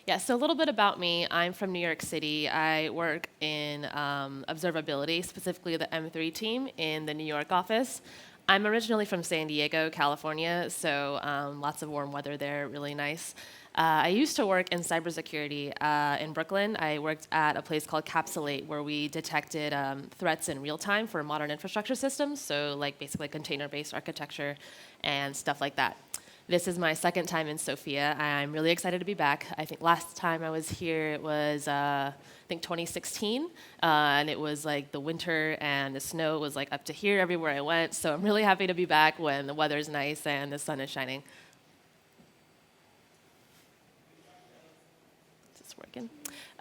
Yeah, so a little bit about me. I'm from New York City. I work in observability, specifically the M3 team in the New York office. I'm originally from San Diego, California, so lots of warm weather there, really nice. I used to work in cybersecurity in Brooklyn. I worked at a place called Capsulate, where we detected threats in real time for modern infrastructure systems, so like basically container-based architecture and stuff like that. This is my second time in Sofia. I'm really excited to be back. I think last time I was here, it was, I think 2016, and it was like the winter and the snow was like up to here everywhere I went. So I'm really happy to be back when the weather's nice and the sun is shining. Is this working?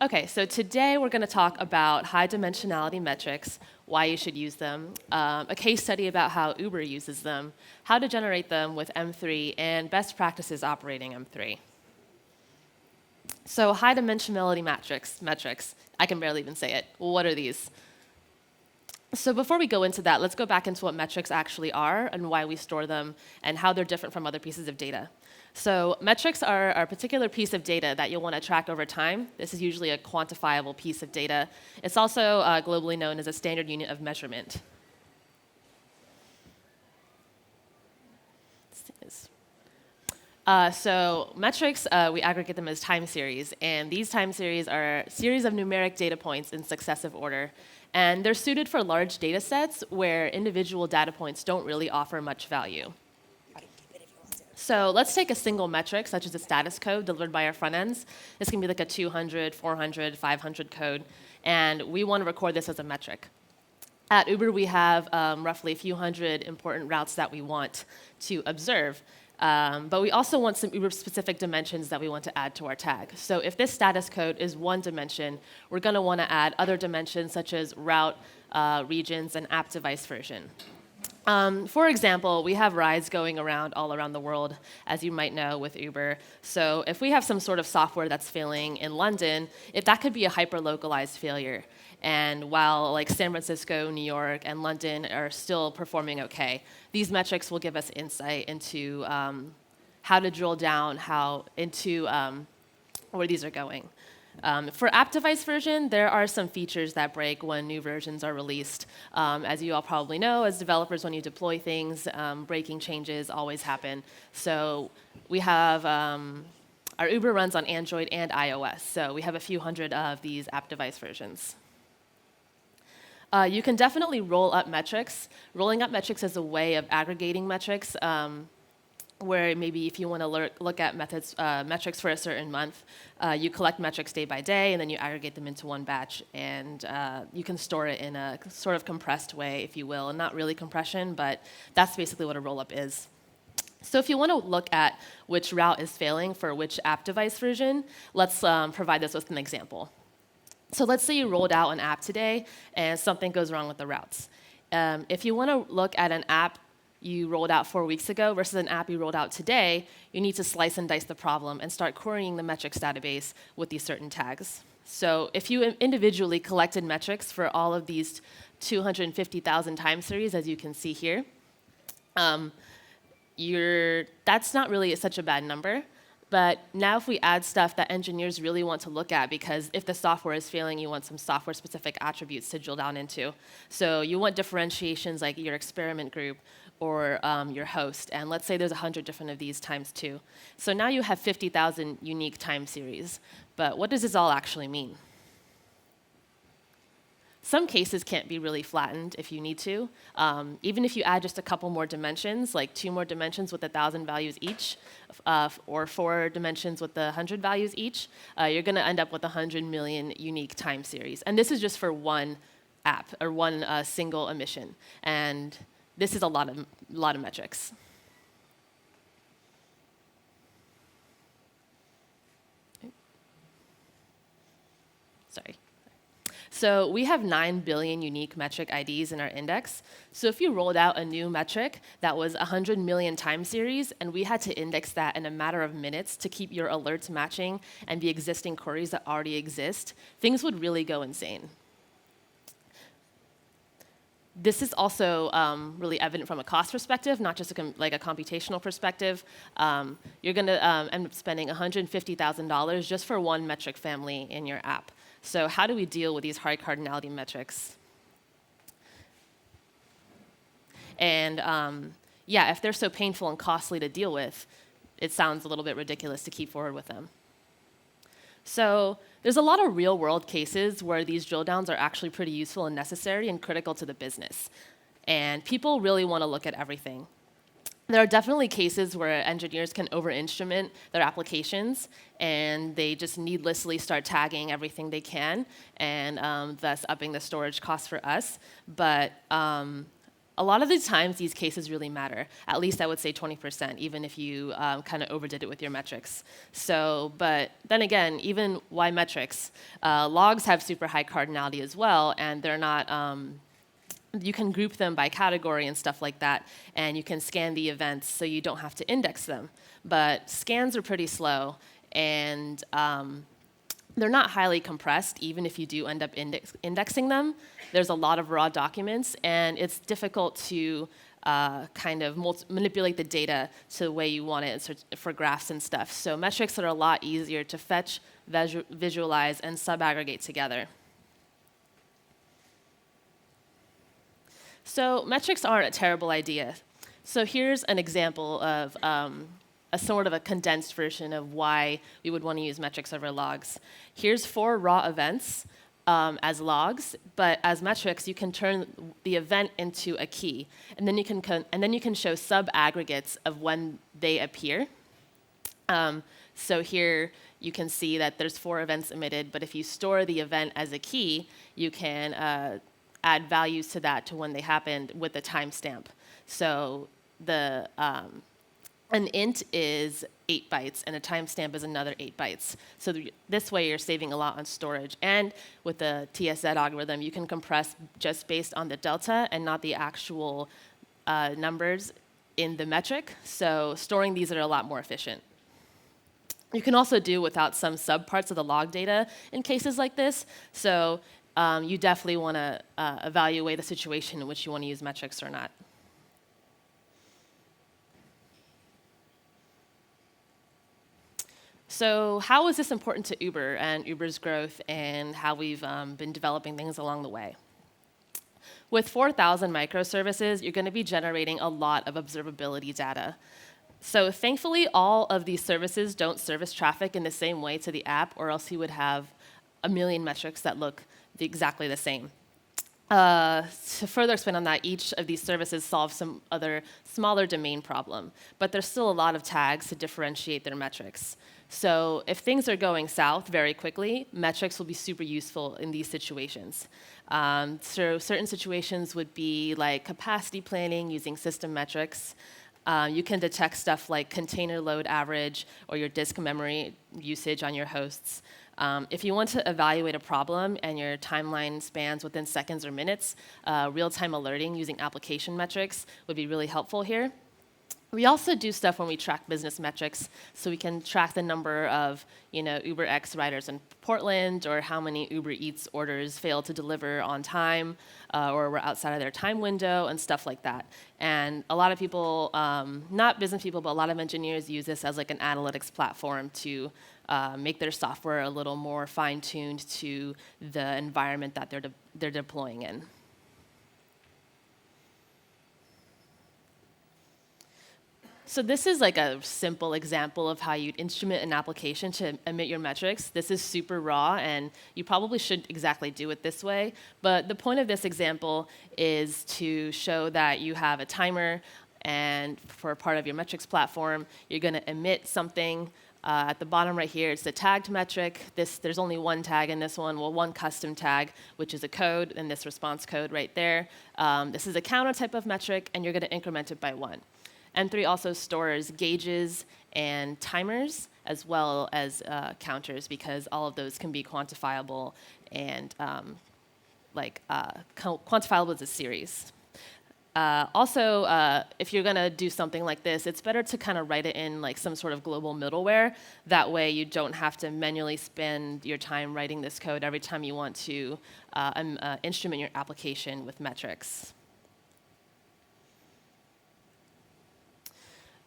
Okay, so today we're going to talk about high dimensionality metrics, why you should use them, a case study about how Uber uses them, how to generate them with M3, and best practices operating M3. So high dimensionality metrics, I can barely even say it. What are these? So before we go into that, let's go back into what metrics actually are and why we store them and how they're different from other pieces of data. So metrics are a particular piece of data that you'll want to track over time. This is usually a quantifiable piece of data. It's also globally known as a standard unit of measurement. So metrics, we aggregate them as time series. And these time series are a series of numeric data points in successive order. And they're suited for large data sets where individual data points don't really offer much value. So let's take a single metric, such as a status code delivered by our front ends. This can be like a 200, 400, 500 code. And we want to record this as a metric. At Uber, we have roughly a few hundred important routes that we want to observe. But we also want some Uber-specific dimensions that we want to add to our tag. So if this status code is one dimension, we're going to want to add other dimensions such as route, regions, and app device version. For example, we have rides going around all around the world, as you might know, with Uber. So if we have some sort of software that's failing in London, that could be a hyper-localized failure. And while like San Francisco, New York, and London are still performing okay, these metrics will give us insight into how to drill down into where these are going. For app device version, there are some features that break when new versions are released. As you all probably know, as developers, when you deploy things, breaking changes always happen. So we have our Uber runs on Android and iOS. So we have a few hundred of these app device versions. You can definitely roll up metrics. Rolling up metrics is a way of aggregating metrics, where maybe if you want to look at metrics for a certain month, you collect metrics day by day, and then you aggregate them into one batch, and you can store it in a sort of compressed way, if you will. And not really compression, but that's basically what a roll-up is. So if you want to look at which route is failing for which app device version, let's provide this with an example. So let's say you rolled out an app today, and something goes wrong with the routes. If you want to look at an app you rolled out 4 weeks ago versus an app you rolled out today, you need to slice and dice the problem and start querying the metrics database with these certain tags. So if you individually collected metrics for all of these 250,000 time series, as you can see here, that's not really such a bad number. But now if we add stuff that engineers really want to look at, because if the software is failing, you want some software-specific attributes to drill down into. So you want differentiations like your experiment group or your host. And let's say there's 100 different of these times 2. So now you have 50,000 unique time series. But what does this all actually mean? Some cases can't be really flattened if you need to. Even if you add just a couple more dimensions, like 2 more dimensions with 1,000 values each, or 4 dimensions with 100 values each, you're going to end up with 100 million unique time series. And this is just for one app or one single emission. And this is a lot of metrics. Sorry. So we have 9 billion unique metric IDs in our index. So if you rolled out a new metric that was 100 million time series, and we had to index that in a matter of minutes to keep your alerts matching and the existing queries that already exist, things would really go insane. This is also really evident from a cost perspective, not just like a computational perspective. You're going to end up spending $150,000 just for one metric family in your app. So how do we deal with these high cardinality metrics? And yeah, if they're so painful and costly to deal with, it sounds a little bit ridiculous to keep forward with them. So there's a lot of real-world cases where these drill downs are actually pretty useful and necessary and critical to the business. And people really want to look at everything. There are definitely cases where engineers can over-instrument their applications, and they just needlessly start tagging everything they can, and thus upping the storage costs for us. But a lot of the times, these cases really matter. At least I would say 20%, even if you kind of overdid it with your metrics. So, but then again, even why metrics? Logs have super high cardinality as well, and they're not. You can group them by category and stuff like that, and you can scan the events so you don't have to index them. But scans are pretty slow, and they're not highly compressed, even if you do end up indexing them. There's a lot of raw documents, and it's difficult to kind of manipulate the data to the way you want it for graphs and stuff. So metrics are a lot easier to fetch, visualize, and sub-aggregate together. So metrics aren't a terrible idea. So here's an example of a sort of a condensed version of why we would want to use metrics over logs. Here's 4 raw events as logs, but as metrics, you can turn the event into a key, and then you can show sub-aggregates of when they appear. So here you can see that there's 4 events emitted, but if you store the event as a key, you can add values to that to when they happened with a timestamp. So an int is 8 bytes, and a timestamp is another 8 bytes. So this way, you're saving a lot on storage. And with the TSZ algorithm, you can compress just based on the delta and not the actual numbers in the metric. So storing these are a lot more efficient. You can also do without some subparts of the log data in cases like this. So you definitely want to evaluate the situation in which you want to use metrics or not. So how is this important to Uber and Uber's growth and how we've been developing things along the way? With 4,000 microservices, you're going to be generating a lot of observability data. So thankfully, all of these services don't service traffic in the same way to the app, or else you would have a million metrics that look exactly the same. To further expand on that, each of these services solves some other smaller domain problem, but there's still a lot of tags to differentiate their metrics. So if things are going south very quickly, metrics will be super useful in these situations. So certain situations would be like capacity planning using system metrics. You can detect stuff like container load average or your disk memory usage on your hosts. If you want to evaluate a problem and your timeline spans within seconds or minutes, real-time alerting using application metrics would be really helpful here. We also do stuff when we track business metrics, so we can track the number of Uber X riders in Portland, or how many Uber Eats orders failed to deliver on time, or were outside of their time window, and stuff like that. And a lot of people, not business people, but a lot of engineers use this as like an analytics platform to make their software a little more fine-tuned to the environment that they're deploying in. So this is like a simple example of how you'd instrument an application to emit your metrics. This is super raw, and you probably should exactly do it this way. But the point of this example is to show that you have a timer, and for part of your metrics platform, you're going to emit something. At the bottom right here, it's the tagged metric. There's only one tag in this one, well, one custom tag, which is a code, and this response code right there. This is a counter type of metric, and you're going to increment it by 1. M3 also stores gauges and timers, as well as counters, because all of those can be quantifiable and quantifiable as a series. Also, if you're going to do something like this, it's better to kind of write it in like some sort of global middleware. That way you don't have to manually spend your time writing this code every time you want to instrument your application with metrics.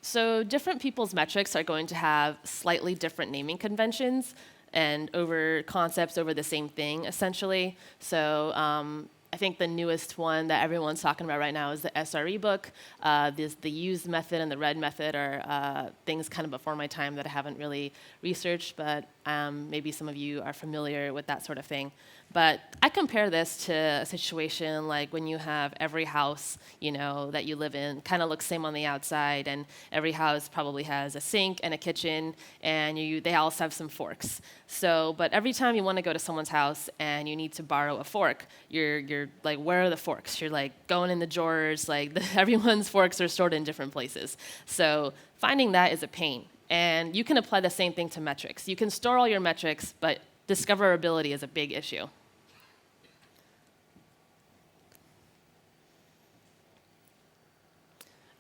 So different people's metrics are going to have slightly different naming conventions and over concepts over the same thing, essentially. So I think the newest one that everyone's talking about right now is the SRE book. The use method and the read method are things kind of before my time that I haven't really researched, but maybe some of you are familiar with that sort of thing. But I compare this to a situation like when you have every house, that you live in kind of looks same on the outside, and every house probably has a sink and a kitchen, and they also have some forks. So, but every time you want to go to someone's house and you need to borrow a fork, you're like, where are the forks? You're like going in the drawers, everyone's forks are stored in different places. So finding that is a pain. And you can apply the same thing to metrics. You can store all your metrics, but discoverability is a big issue.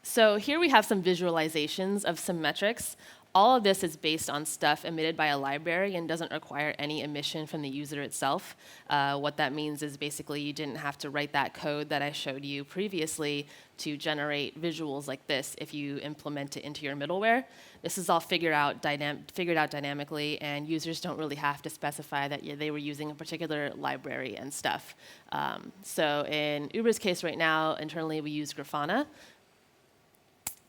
So here we have some visualizations of some metrics. All of this is based on stuff emitted by a library and doesn't require any emission from the user itself. What that means is basically you didn't have to write that code that I showed you previously to generate visuals like this if you implement it into your middleware. This is all figured out dynamically, and users don't really have to specify that they were using a particular library and stuff. So in Uber's case right now, internally we use Grafana.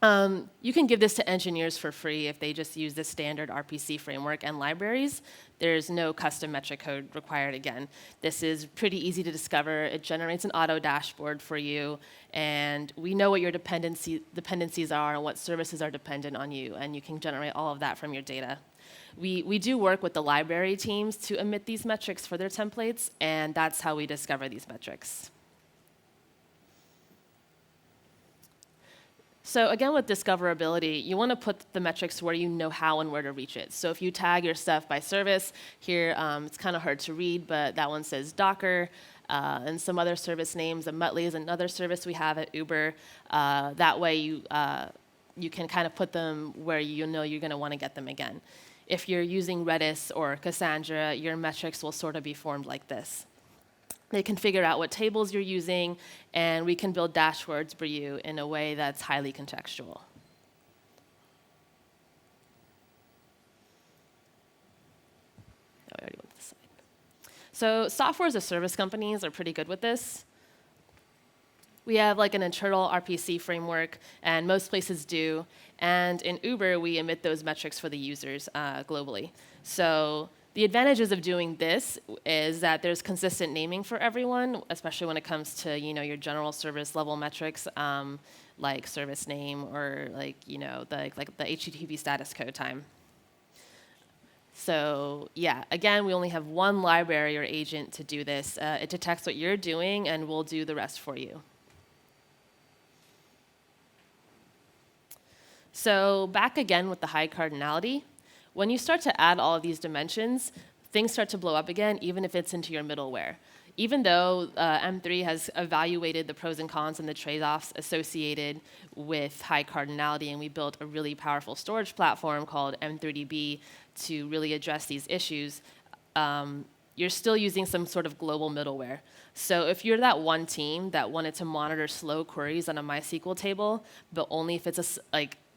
You can give this to engineers for free if they just use the standard RPC framework and libraries. There's no custom metric code required again. This is pretty easy to discover. It generates an auto dashboard for you, and we know what your dependencies are and what services are dependent on you, and you can generate all of that from your data. We do work with the library teams to emit these metrics for their templates, and that's how we discover these metrics. So again, with discoverability, you want to put the metrics where you know how and where to reach it. So if you tag your stuff by service, here it's kind of hard to read, but that one says Docker, and some other service names. A Muttley is another service we have at Uber. That way you can kind of put them where you know you're going to want to get them again. If you're using Redis or Cassandra, your metrics will sort of be formed like this. They can figure out what tables you're using, and we can build dashboards for you in a way that's highly contextual. Oh, I already went to the side. So software as a service companies are pretty good with this. We have like an internal RPC framework, and most places do. And in Uber, we emit those metrics for the users globally. So the advantages of doing this is that there's consistent naming for everyone, especially when it comes to your general service level metrics, like service name or the HTTP status code time. So yeah, again, we only have one library or agent to do this. It detects what you're doing, and we'll do the rest for you. So back again with the high cardinality. When you start to add all of these dimensions, things start to blow up again, even if it's into your middleware. Even though M3 has evaluated the pros and cons and the trade-offs associated with high cardinality, and we built a really powerful storage platform called M3DB to really address these issues, you're still using some sort of global middleware. So if you're that one team that wanted to monitor slow queries on a MySQL table, but only if it's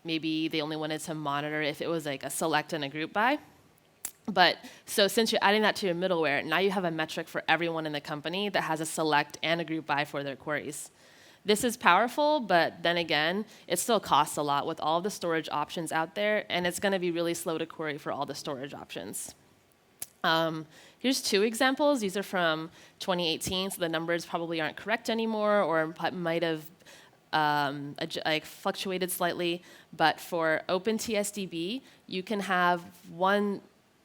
maybe they only wanted to monitor if it was like a select and a group by. But so since you're adding that to your middleware, now you have a metric for everyone in the company that has a select and a group by for their queries. This is powerful, but then again, it still costs a lot with all the storage options out there, and it's going to be really slow to query for all the storage options. Here's two examples. These are from 2018, so the numbers probably aren't correct anymore, or might have fluctuated slightly, but for OpenTSDB, you can have one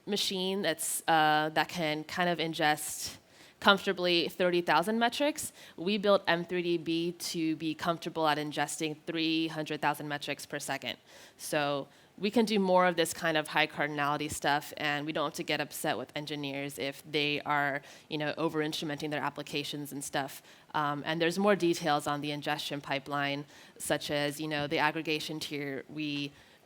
machine that can kind of ingest comfortably 30,000 metrics. We built M3DB to be comfortable at ingesting 300,000 metrics per second. So we can do more of this kind of high cardinality stuff, and we don't have to get upset with engineers if they are, over-instrumenting their applications and stuff. And there's more details on the ingestion pipeline, such as, the aggregation tier.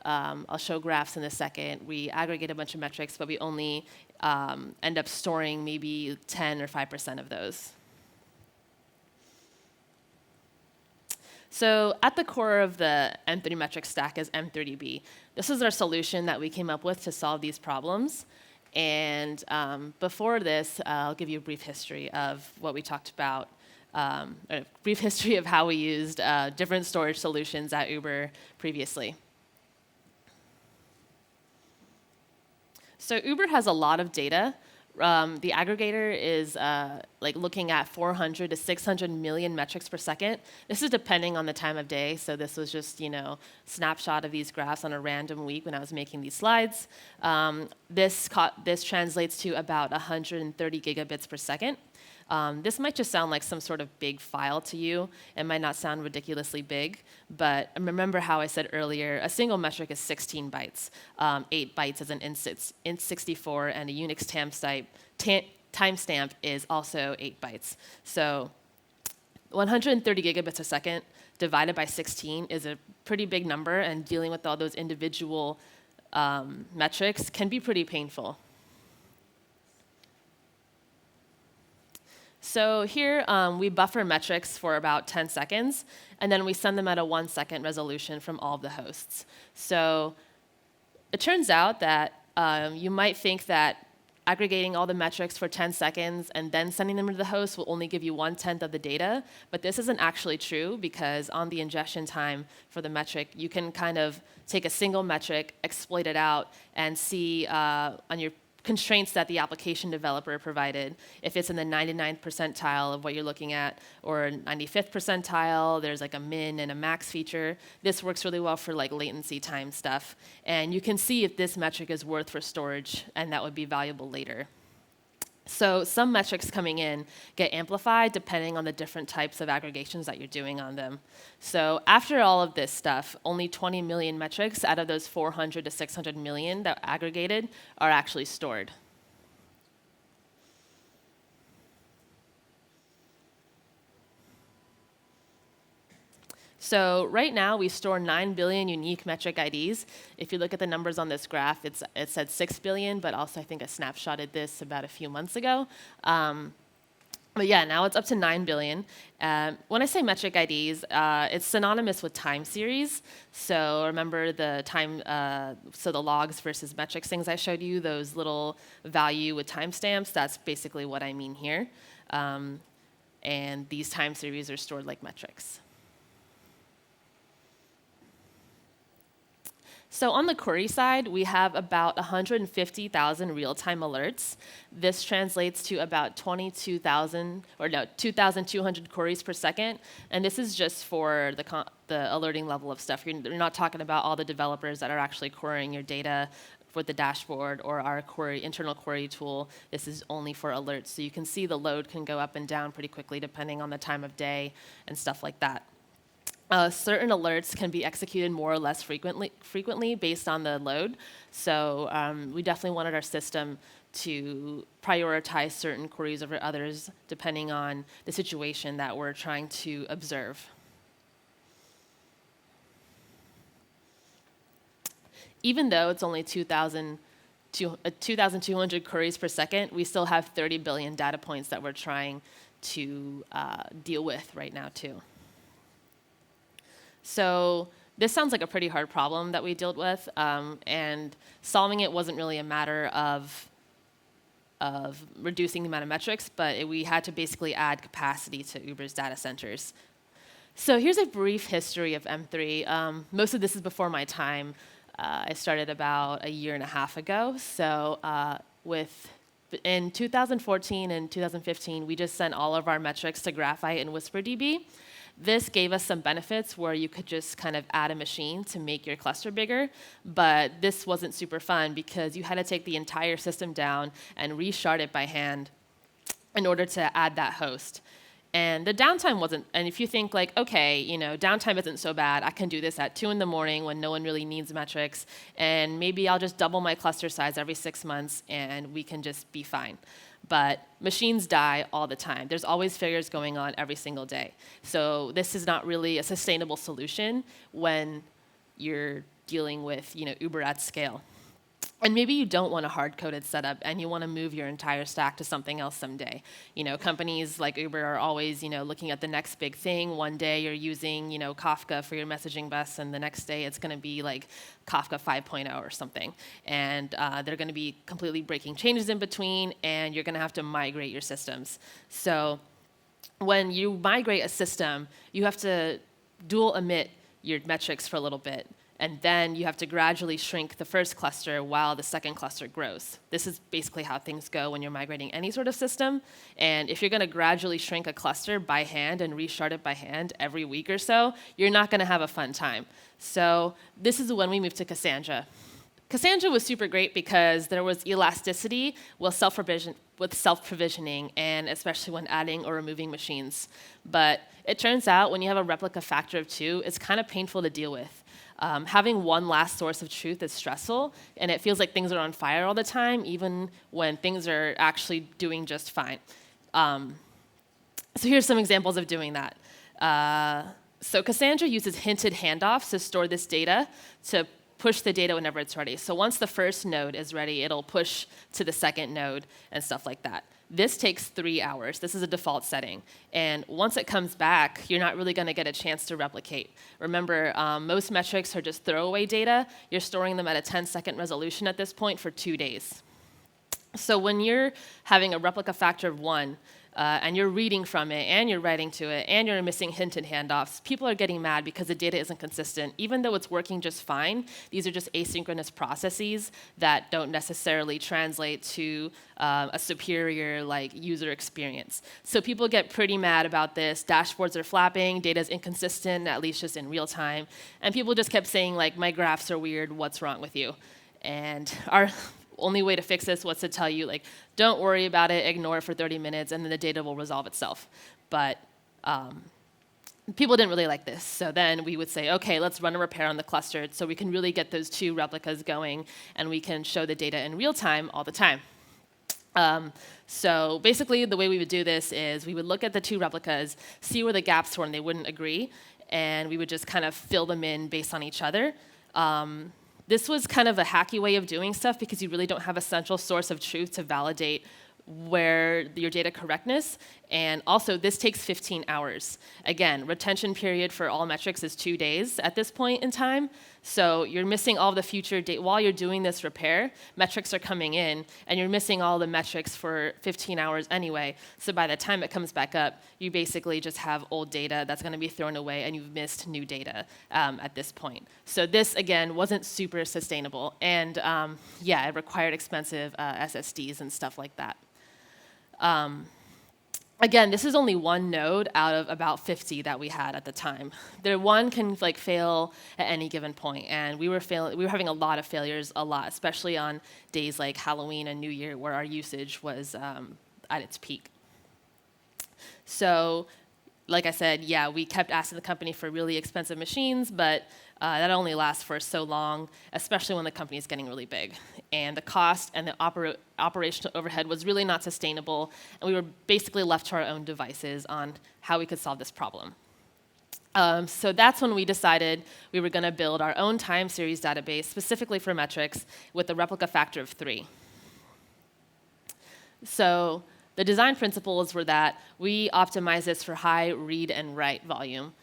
I'll show graphs in a second. We aggregate a bunch of metrics, but we only end up storing maybe 10 or 5% of those. So at the core of the M3 metric stack is M30B. This is our solution that we came up with to solve these problems. And before this, I'll give you a brief history of what we talked about, a brief history of how we used different storage solutions at Uber previously. So Uber has a lot of data. The aggregator is like looking at 400 to 600 million metrics per second. This is depending on the time of day. So this was just, snapshot of these graphs on a random week when I was making these slides. This translates to about 130 gigabits per second. This might just sound like some sort of big file to you. It might not sound ridiculously big, but remember how I said earlier, a single metric is 16 bytes. 8 bytes is an int64, and a Unix timestamp is also 8 bytes. So 130 gigabits a second divided by 16 is a pretty big number, and dealing with all those individual metrics can be pretty painful. So here, we buffer metrics for about 10 seconds, and then we send them at a 1-second resolution from all of the hosts. So it turns out that you might think that aggregating all the metrics for 10 seconds and then sending them to the host will only give you 1/10 of the data, but this isn't actually true, because on the ingestion time for the metric, you can kind of take a single metric, exploit it out, and see on your constraints that the application developer provided. If it's in the 99th percentile of what you're looking at, or 95th percentile, there's like a min and a max feature. This works really well for like latency time stuff. And you can see if this metric is worth for storage, and that would be valuable later. So some metrics coming in get amplified depending on the different types of aggregations that you're doing on them. So after all of this stuff, only 20 million metrics out of those 400 to 600 million that aggregated are actually stored. So right now, we store 9 billion unique metric IDs. If you look at the numbers on this graph, it said 6 billion, but also I think I snapshotted this about a few months ago. But yeah, now it's up to 9 billion. When I say metric IDs, it's synonymous with time series. So remember the time, so the logs versus metrics things I showed you, those little value with timestamps, that's basically what I mean here. And these time series are stored like metrics. So on the query side, we have about 150,000 real-time alerts. This translates to about 2,200 queries per second. And this is just for the alerting level of stuff. You're not talking about all the developers that are actually querying your data with the dashboard or our internal query tool. This is only for alerts. So you can see the load can go up and down pretty quickly depending on the time of day and stuff like that. Certain alerts can be executed more or less frequently based on the load. So we definitely wanted our system to prioritize certain queries over others depending on the situation that we're trying to observe. Even though it's only 2,200 queries per second, we still have 30 billion data points that we're trying to deal with right now too. So this sounds like a pretty hard problem that we dealt with, and solving it wasn't really a matter of reducing the amount of metrics, but we had to basically add capacity to Uber's data centers. So here's a brief history of M3. Most of this is before my time. I started about a year and a half ago. So in 2014 and 2015, we just sent all of our metrics to Graphite and WhisperDB. This gave us some benefits where you could just kind of add a machine to make your cluster bigger, but this wasn't super fun because you had to take the entire system down and reshard it by hand in order to add that host. And the downtime wasn't, and if you think like, okay, downtime isn't so bad, I can do this at 2 in the morning when no one really needs metrics, and maybe I'll just double my cluster size every 6 months and we can just be fine. But machines die all the time. There's always failures going on every single day. So this is not really a sustainable solution when you're dealing with Uber at scale. And maybe you don't want a hard-coded setup, and you want to move your entire stack to something else someday. Companies like Uber are always, looking at the next big thing. One day you're using, Kafka for your messaging bus, and the next day it's going to be like Kafka 5.0 or something. And they're going to be completely breaking changes in between, and you're going to have to migrate your systems. So when you migrate a system, you have to dual emit your metrics for a little bit. And then you have to gradually shrink the first cluster while the second cluster grows. This is basically how things go when you're migrating any sort of system. And if you're going to gradually shrink a cluster by hand and reshard it by hand every week or so, you're not going to have a fun time. So this is when we moved to Cassandra. Cassandra was super great because there was elasticity with self-provisioning, and especially when adding or removing machines. But it turns out when you have a replica factor of 2, it's kind of painful to deal with. Having one last source of truth is stressful, and it feels like things are on fire all the time, even when things are actually doing just fine. So here's some examples of doing that. So Cassandra uses hinted handoffs to store this data to push the data whenever it's ready. So once the first node is ready, it'll push to the second node and stuff like that. This takes 3 hours. This is a default setting. And once it comes back, you're not really going to get a chance to replicate. Remember, most metrics are just throwaway data. You're storing them at a 10-second resolution at this point for 2 days. So when you're having a replica factor of 1, and you're reading from it, and you're writing to it, and you're missing hinted handoffs, people are getting mad because the data isn't consistent. Even though it's working just fine, these are just asynchronous processes that don't necessarily translate to a superior user experience. So people get pretty mad about this. Dashboards are flapping, data's inconsistent, at least just in real time. And people just kept saying, my graphs are weird, what's wrong with you? And our only way to fix this was to tell you, don't worry about it, ignore it for 30 minutes, and then the data will resolve itself. But people didn't really like this. So then we would say, OK, let's run a repair on the cluster so we can really get those 2 replicas going, and we can show the data in real time all the time. So basically, the way we would do this is we would look at the 2 replicas, see where the gaps were, and they wouldn't agree, and we would just kind of fill them in based on each other. This was kind of a hacky way of doing stuff because you really don't have a central source of truth to validate where your data correctness. And also, this takes 15 hours. Again, retention period for all metrics is 2 days at this point in time. So you're missing all the future data. While you're doing this repair, metrics are coming in, and you're missing all the metrics for 15 hours anyway. So by the time it comes back up, you basically just have old data that's going to be thrown away, and you've missed new data at this point. So this, again, wasn't super sustainable. And yeah, it required expensive SSDs and stuff like that. Again, this is only one node out of about 50 that we had at the time. One can fail at any given point, and we were having a lot of failures, especially on days like Halloween and New Year, where our usage was at its peak. So, like I said, yeah, we kept asking the company for really expensive machines, but that only lasts for so long, especially when the company is getting really big. And the cost and the operational overhead was really not sustainable, and we were basically left to our own devices on how we could solve this problem. So that's when we decided we were going to build our own time series database specifically for metrics with a replica factor of 3. So the design principles were that we optimize this for high read and write volume.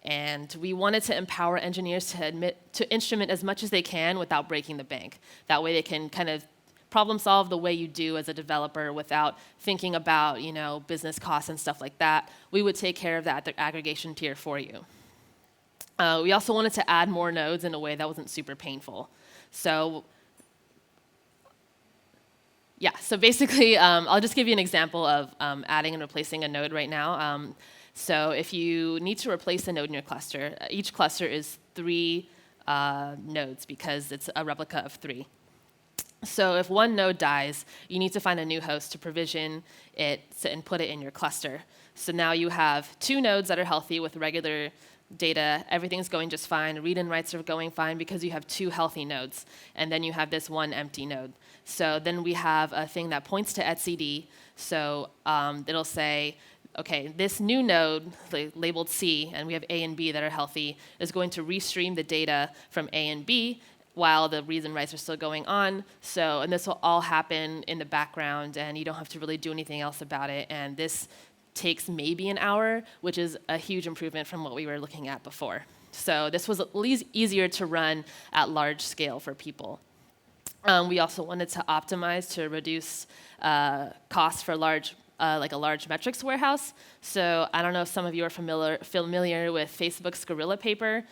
And we wanted to empower engineers to instrument as much as they can without breaking the bank. That way they can kind of problem solve the way you do as a developer without thinking about business costs and stuff like that. We would take care of that at the aggregation tier for you. We also wanted to add more nodes in a way that wasn't super painful. So yeah, so basically, I'll just give you an example of adding and replacing a node right now. So if you need to replace a node in your cluster, each cluster is 3 nodes because it's a replica of 3. So if one node dies, you need to find a new host to provision it and put it in your cluster. So now you have 2 nodes that are healthy with regular data. Everything's going just fine. Read and writes are going fine because you have 2 healthy nodes. And then you have this one empty node. So then we have a thing that points to etcd. So it'll say, OK, this new node labeled C, and we have A and B that are healthy, is going to restream the data from A and B while the reads and writes are still going on. So, and this will all happen in the background, and you don't have to really do anything else about it. And this takes maybe an hour, which is a huge improvement from what we were looking at before. So this was at least easier to run at large scale for people. We also wanted to optimize to reduce costs for like a large metrics warehouse. So I don't know if some of you are familiar with Facebook's Gorilla paper.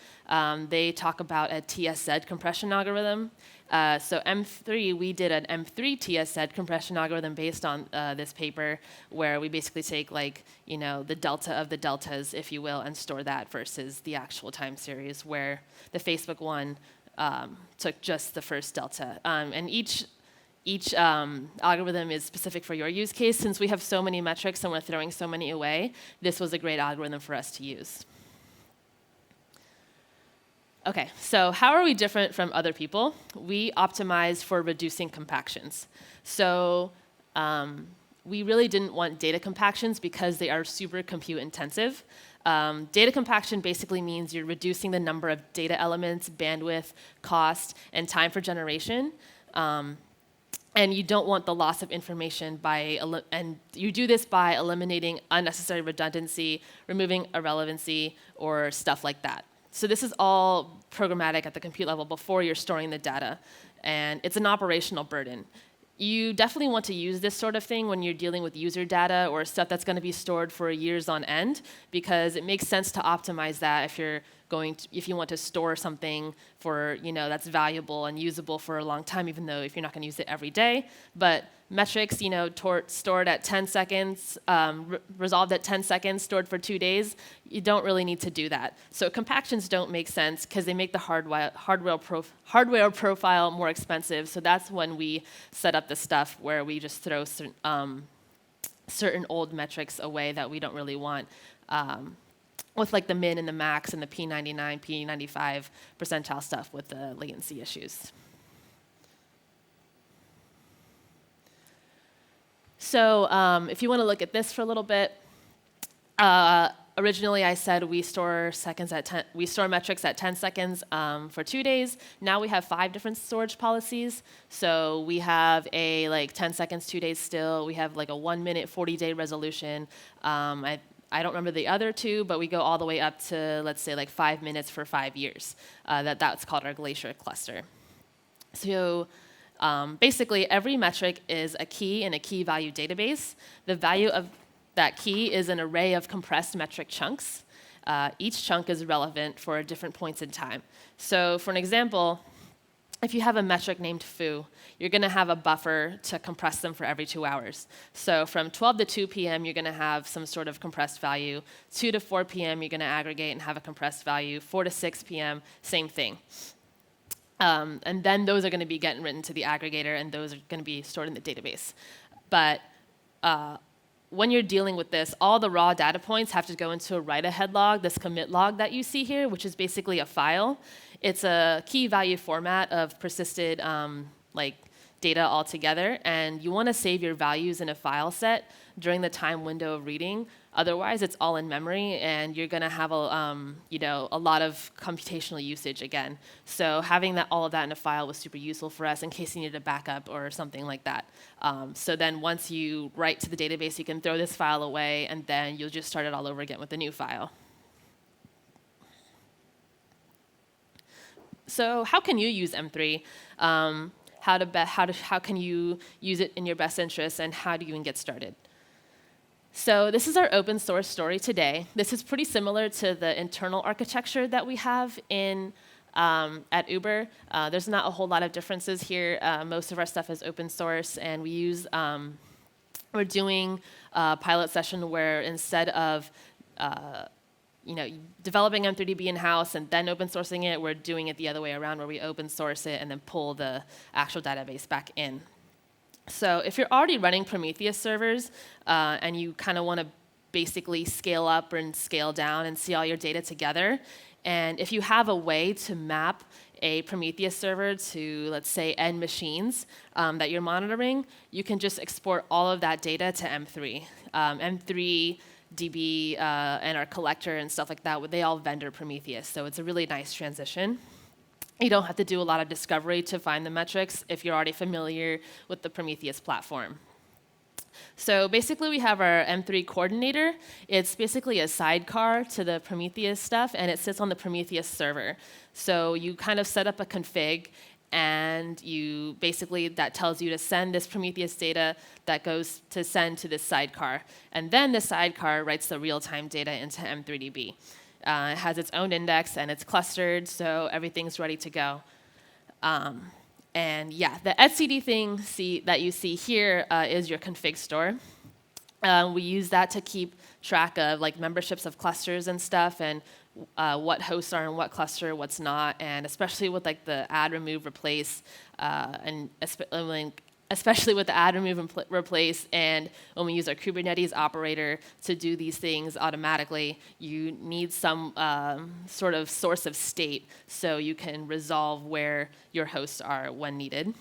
They talk about a Tsa compression algorithm. So M3, we did an M3 Tsa compression algorithm based on this paper, where we basically take the delta of the deltas, if you will, and store that versus the actual time series, where the Facebook one took just the first delta. And each algorithm is specific for your use case. Since we have so many metrics and we're throwing so many away, this was a great algorithm for us to use. OK, so how are we different from other people? We optimized for reducing compactions. So we really didn't want data compactions because they are super compute intensive. Data compaction basically means you're reducing the number of data elements, bandwidth, cost, and time for generation. And you don't want the loss of information and you do this by eliminating unnecessary redundancy, removing irrelevancy, or stuff like that. So this is all programmatic at the compute level before you're storing the data. And it's an operational burden. You definitely want to use this sort of thing when you're dealing with user data or stuff that's going to be stored for years on end, because it makes sense to optimize that if you want to store something for that's valuable and usable for a long time, even though if you're not going to use it every day. But metrics, stored at 10 seconds, resolved at 10 seconds, stored for 2 days, you don't really need to do that. So compactions don't make sense because they make the hardware profile more expensive. So that's when we set up the stuff where we just throw certain old metrics away that we don't really want. With the min and the max and the P99, P95 percentile stuff with the latency issues. So if you want to look at this for a little bit, originally I said we store metrics at 10 seconds for 2 days. Now we have 5 different storage policies. So we have a 10 seconds, 2 days still. We have a 1 minute, 40-day resolution. I don't remember the other 2, but we go all the way up to, let's say, 5 minutes for 5 years. That's called our Glacier Cluster. So basically, every metric is a key in a key value database. The value of that key is an array of compressed metric chunks. Each chunk is relevant for different points in time. So for an example, if you have a metric named foo, you're going to have a buffer to compress them for every 2 hours. So from 12 to 2 p.m., you're going to have some sort of compressed value. 2 to 4 p.m., you're going to aggregate and have a compressed value. 4 to 6 p.m., same thing. And then those are going to be getting written to the aggregator, and those are going to be stored in the database. But when you're dealing with this, all the raw data points have to go into a write-ahead log, this commit log that you see here, which is basically a file. It's a key value format of persisted data altogether, and you want to save your values in a file set during the time window of reading. Otherwise, it's all in memory, and you're going to have a lot of computational usage again. So having all of that in a file was super useful for us in case you needed a backup or something like that. So then once you write to the database, you can throw this file away, and then you'll just start it all over again with a new file. So how can you use M3? How can you use it in your best interest, and how do you even get started? So this is our open source story today. This is pretty similar to the internal architecture that we have at Uber. There's not a whole lot of differences here. Most of our stuff is open source, and we're doing a pilot session where instead of developing M3DB in-house and then open sourcing it, we're doing it the other way around, where we open source it and then pull the actual database back in. So if you're already running Prometheus servers and you kind of want to basically scale up and scale down and see all your data together, and if you have a way to map a Prometheus server to, let's say, n machines that you're monitoring, you can just export all of that data to M3. M3DB and our collector and stuff like that, they all vendor Prometheus. So it's a really nice transition. You don't have to do a lot of discovery to find the metrics if you're already familiar with the Prometheus platform. So basically, we have our M3 coordinator. It's basically a sidecar to the Prometheus stuff, and it sits on the Prometheus server. So you kind of set up a config, and you basically, that tells you to send this Prometheus data that goes to send to this sidecar. And then the sidecar writes the real-time data into M3DB. It has its own index, and it's clustered, so everything's ready to go. And yeah, the etcd thing that you see here is your config store. We use that to keep track of like memberships of clusters and stuff, and what hosts are in what cluster, what's not, and especially with like the add, remove, replace, and especially with the add, remove, and replace, and when we use our Kubernetes operator to do these things automatically, you need some sort of source of state so you can resolve where your hosts are when needed.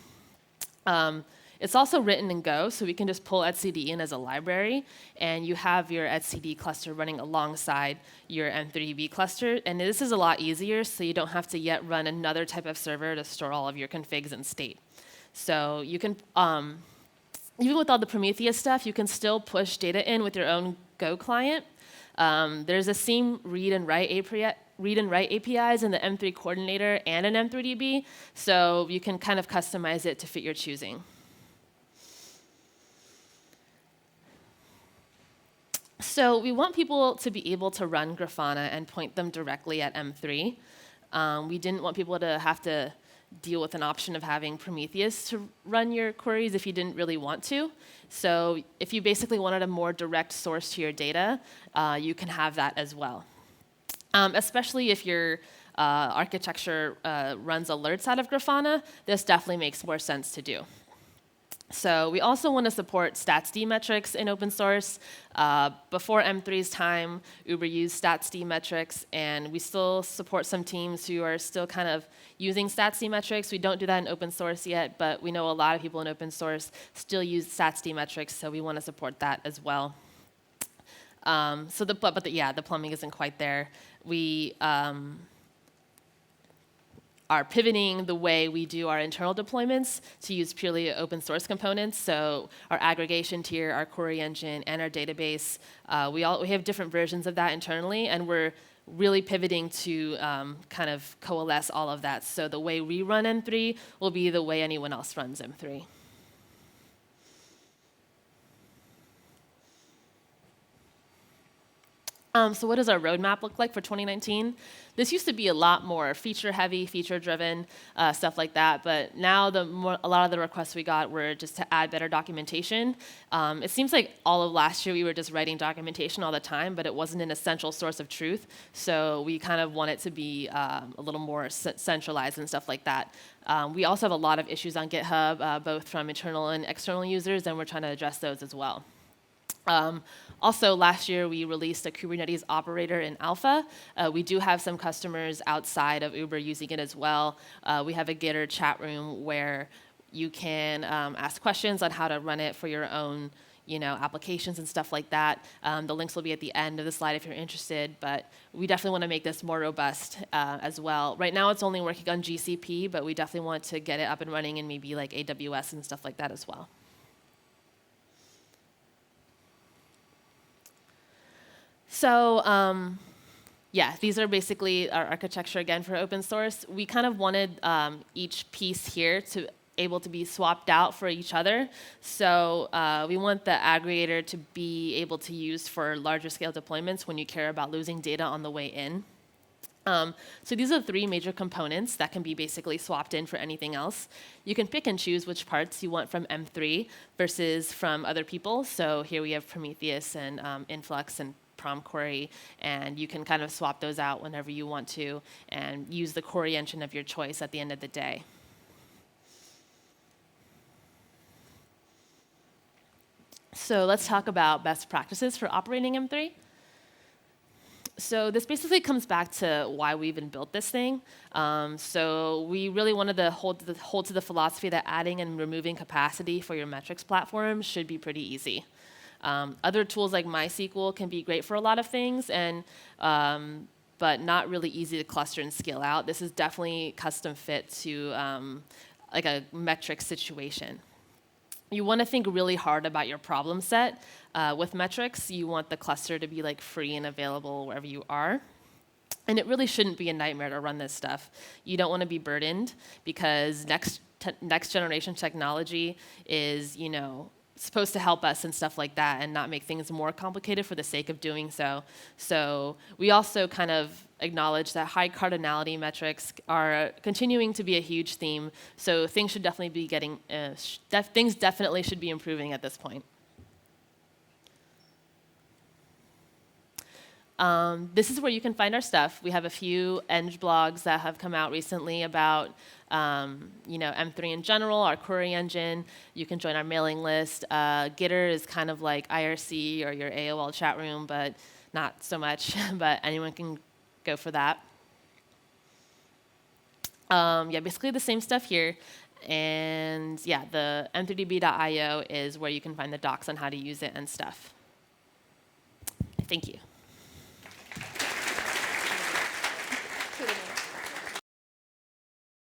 It's also written in Go, so we can just pull etcd in as a library, and you have your etcd cluster running alongside your M3DB cluster, and this is a lot easier, so you don't have to yet run another type of server to store all of your configs and state. So you can, even with all the Prometheus stuff, you can still push data in with your own Go client. There's a seam read and write APIs in the M3 coordinator and an M3DB, so you can kind of customize it to fit your choosing. So we want people to be able to run Grafana and point them directly at M3. We didn't want people to have to deal with an option of having Prometheus to run your queries if you didn't really want to. So if you basically wanted a more direct source to your data, you can have that as well. Especially if your architecture runs alerts out of Grafana, this definitely makes more sense to do. So we also want to support statsd metrics in open source. Before M3's time, Uber used statsd metrics, and we still support some teams who are still kind of using statsd metrics. We don't do that in open source yet, but we know a lot of people in open source still use statsd metrics, so we want to support that as well. The plumbing isn't quite there. We are pivoting the way we do our internal deployments to use purely open source components. So our aggregation tier, our query engine, and our database, we have different versions of that internally, and we're really pivoting to kind of coalesce all of that. So the way we run M3 will be the way anyone else runs M3. So what does our roadmap look like for 2019? This used to be a lot more feature-heavy, feature-driven, stuff like that. But now a lot of the requests we got were just to add better documentation. It seems like all of last year we were just writing documentation all the time, but it wasn't an essential source of truth. So we kind of want it to be a little more centralized and stuff like that. We also have a lot of issues on GitHub, both from internal and external users, and we're trying to address those as well. Also, last year, we released a Kubernetes operator in alpha. We do have some customers outside of Uber using it as well. We have a Gitter chat room where you can ask questions on how to run it for your own applications and stuff like that. The links will be at the end of the slide if you're interested, but we definitely want to make this more robust as well. Right now, it's only working on GCP, but we definitely want to get it up and running in maybe like AWS and stuff like that as well. So these are basically our architecture again for open source. We kind of wanted each piece here to able to be swapped out for each other. So we want the aggregator to be able to use for larger scale deployments when you care about losing data on the way in. So these are the three major components that can be basically swapped in for anything else. You can pick and choose which parts you want from M3 versus from other people. So here we have Prometheus and Influx and prompt query, and you can kind of swap those out whenever you want to and use the query engine of your choice at the end of the day. So let's talk about best practices for operating M3. So this basically comes back to why we even built this thing. So we really wanted to hold to the philosophy that adding and removing capacity for your metrics platform should be pretty easy. Other tools like MySQL can be great for a lot of things, and but not really easy to cluster and scale out. This is definitely custom fit to like a metric situation. You want to think really hard about your problem set. With metrics, you want the cluster to be like free and available wherever you are. And it really shouldn't be a nightmare to run this stuff. You don't want to be burdened because next generation technology is, supposed to help us and stuff like that and not make things more complicated for the sake of doing so. So we also kind of acknowledge that high cardinality metrics are continuing to be a huge theme. So things should definitely be things definitely should be improving at this point. This is where you can find our stuff. We have a few Eng blogs that have come out recently about M3 in general, our query engine. You can join our mailing list. Gitter is kind of like IRC or your AOL chat room, but not so much. But anyone can go for that. Basically the same stuff here. And the m3db.io is where you can find the docs on how to use it and stuff. Thank you.